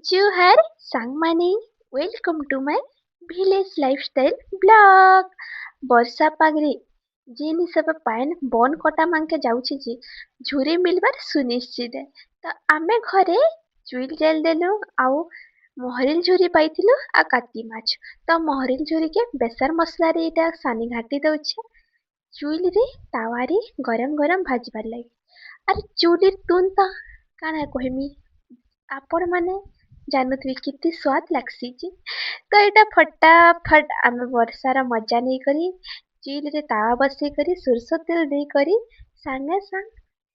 ଜୁହାର ସାଙ୍ଗମାନେ welcome to my village lifestyle blog. ବର୍ଷା ପାଗରେ ଯେନ୍ ହିସାବେ ପାଏନ୍ ବନ କଟା ମାଙ୍କେ ଯାଉଛି ଯେ ଝୁରି ମିଲବାର ସୁନିଶ୍ଚିତ। ତ ଆମେ ଘରେ ଚୁଇଲ ଜାଳି ଦେଲୁ ଆଉ ମହରିଲ ଝୁରି ପାଇଥିଲୁ ଆଉ କାତି ମାଛ। ତ ମହରିଲ ଝୁରିକେ ବେସର ମସଲାରେ ଏଇଟା ସାନି ଘାଟି ଦଉଛେ ଚୁଇଲରେ ତାୱାରେ ଗରମ ଗରମ ଭାଜିବାର ଲାଗି। ଆରେ ଚୁଲିର ତୁନ ତ କାଣା କହିମି ଆପଣ ମାନେ ଜାଣୁଥିବେ କେତେ ସ୍ୱାଦ ଲାଗ୍ସି ଯେ। ତ ଏଇଟା ଫଟାଫଟ ଆମେ ବର୍ଷାର ମଜା ନେଇକରି ଚିଲରେ ତାୱା ବସେଇକରି ସୋରିଷ ତେଲ ଦେଇକରି ସାଙ୍ଗେ ସାଙ୍ଗ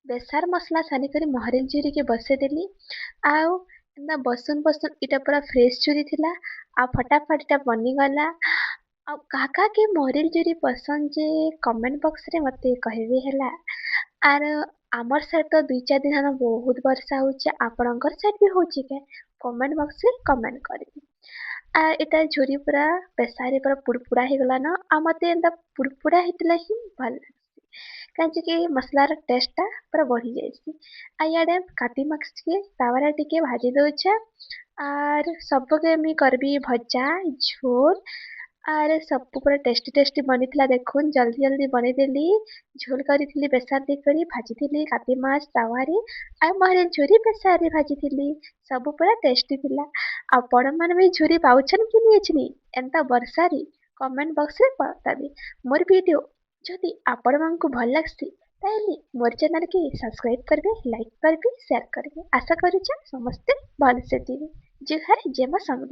ବେସାର ମସଲା ସାନିକରି ମହରିଲ ଝୁରିକେ ବସେଇଦେଲି। ଆଉ ଏନ୍ତା ବସୁନ ବସୁନ ଏଇଟା ପୁରା ଫ୍ରେଶ ଝୁରି ଥିଲା ଆଉ ଫଟାଫଟ ଏଇଟା ବନିଗଲା। ଆଉ କାହା କାହାକେ ମହରିଲ ଝୁରି ପସନ୍ଦ ଯେ କମେଣ୍ଟ ବକ୍ସରେ ମତେ କହିବେ ହେଲା। ଆର ଆମର ସାଇଡ ତ 2-4 ଦିନ ହେଲା ବହୁତ ବର୍ଷା ହଉଛି ଆପଣଙ୍କର ସାଇଡ ବି ହଉଛି କେ କମେଣ୍ଟ ବକ୍ସରେ କମେଣ୍ଟ କରିବେ। ଏଟା ଝୁରି ପୁରା ପ୍ରେସାରେ ପୁରା ପୁଡ଼ପୁଡ଼ା ହେଇଗଲା ନ ଆଉ ମତେ ଏନ୍ତା ପୁଡ଼ପୁଡ଼ା ହେଇଥିଲେ ହିଁ ଭଲ ଲାଗ୍ସି କାହିଁକି କି ମସଲାର ଟେଷ୍ଟଟା ପୁରା ବଢି ଯାଇସି। ଆଉ ଇଆଡ଼େ କାଟି ମାକ୍ସକେ ତାୱାରେ ଟିକେ ଭାଜି ଦଉଛେ ଆର ସବୁକେ ମୁଇଁ କରବି ଭଜା ଝୋଲ ଆରେ ସବୁ ପୁରା ଟେଷ୍ଟି ଟେଷ୍ଟି ବନିଥିଲା ଦେଖୁନ୍ ଜଲ୍ଦି ଜଲ୍ଦି ବନେଇଦେଲି। ଝୋଲ କରିଥିଲି ବେସର ଦେଇକରି ଭାଜିଥିଲି କାତି ମାଛ ତାୱାରେ ଆଉ ମହରିଲ ଝୁରି ବେସରରେ ଭାଜିଥିଲି। ସବୁ ପୁରା ଟେଷ୍ଟି ଥିଲା। ଆପଣମାନେ ବି ଝୁରି ପାଉଛନ୍ କି ନିଛିନି ଏନ୍ତା ବର୍ଷାରେ କମେଣ୍ଟ ବକ୍ସରେ ବତାବେ। ମୋର ଭିଡ଼ିଓ ଯଦି ଆପଣମାନଙ୍କୁ ଭଲ ଲାଗ୍ସି ତାହେଲେ ମୋର ଚ୍ୟାନେଲକେ ସବସ୍କ୍ରାଇବ କରିବେ ଲାଇକ୍ କରିବେ ସେୟାର କରିବେ। ଆଶା କରୁଛେ ସମସ୍ତେ ଭଲସେ ଥିବେ। ଜୁହାର ଜୟ ମା ସମଲେଇ।